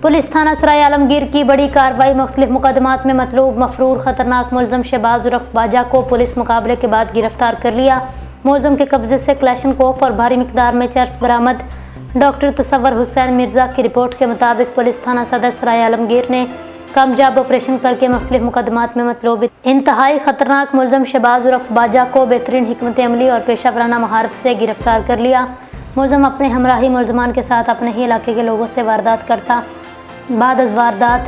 Police थाना सराय आलमगीर की बड़ी कार्रवाई। मुख्तलिफ मुकदमात में मतलूब मफरूर खतरनाक मुलजम शहबाज उर्फ बाजा को पुलिस मुकाबले के बाद गिरफ्तार कर लिया। मुलजम के कब्जे से क्लैशनकोफ और भारी मिकदार में चर्स बरामद। डॉक्टर तसव्वुर हुसैन मिर्जा की रिपोर्ट के मुताबिक पुलिस थाना सदर सराय आलमगीर ने कामयाब ऑपरेशन करके मुख्तलिफ मुकदमात में मतलूब इंतहाई खतरनाक मुलजम शहबाज उर्फ बाजा को बेहतरीन हिकमत अमली और पेशा वराना महारत से गिरफ्तार कर लिया। मुलजम अपने हमराही मुलजमान के साथ अपने ही इलाके के लोगों से वारदात करता, बाद अज वारदात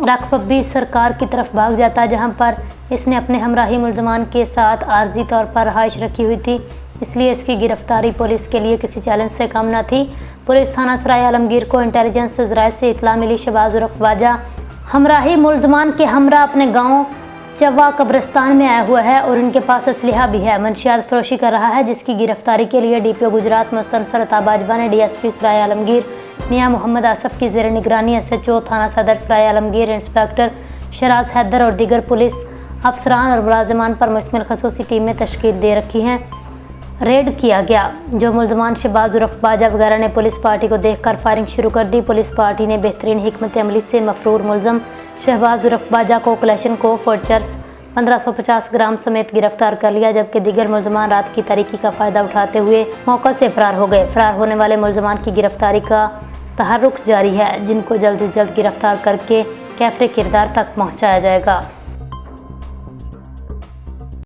राखपब्बी सरकार की तरफ भाग जाता, जहां पर इसने अपने हमराही मुलजमान के साथ आर्जी तौर पर रहाइश रखी हुई थी, इसलिए इसकी गिरफ्तारी पुलिस के लिए किसी चैलेंज से कम न थी। पुलिस थाना सराय आलमगीर को इंटेलिजेंस ज़राए से इतला मिली शहबाज उर्फ बाजा हमराही मुलजमान के हमरा अपने गाँव चवा कब्रिस्तान में आया हुआ है और इनके पास असलहा भी है, मंशियात फरोशी कर रहा है, जिसकी गिरफ्तारी के लिए DPO गुजरात मुस्तनसर अता बाजवा ने DSP सराय आलमगीर मियां मोहम्मद आसफ की ज़ेर निगरानी SHO थाना सदर सराय आलमगीर इंस्पेक्टर शराज हैदर और दीगर पुलिस अफसरान और मुलाजिमान पर मुश्तमिल खसूसी टीमें तश्कील दे रखी हैं। रेड किया गया। जो मुलजमान शहबाज उर्फ बाजा वगैरह ने पुलिस पार्टी को देखकर फायरिंग शुरू कर दी। पुलिस पार्टी ने बेहतरीन हिकमत अमली से मफरूर मुलजम शहबाज उर्फ बाजा को क्लैशनकोफ और चर्स 1550 ग्राम समेत गिरफ्तार कर लिया, जबकि दीगर मुलजमान रात की तारीकी का फ़ायदा उठाते हुए मौका से फरार हो गए। फरार होने वाले मुलजमान की गिरफ्तारी का तहर्रुक जारी है, जिनको जल्द से जल्द गिरफ्तार करके कैफरे किरदार तक पहुँचाया जाएगा।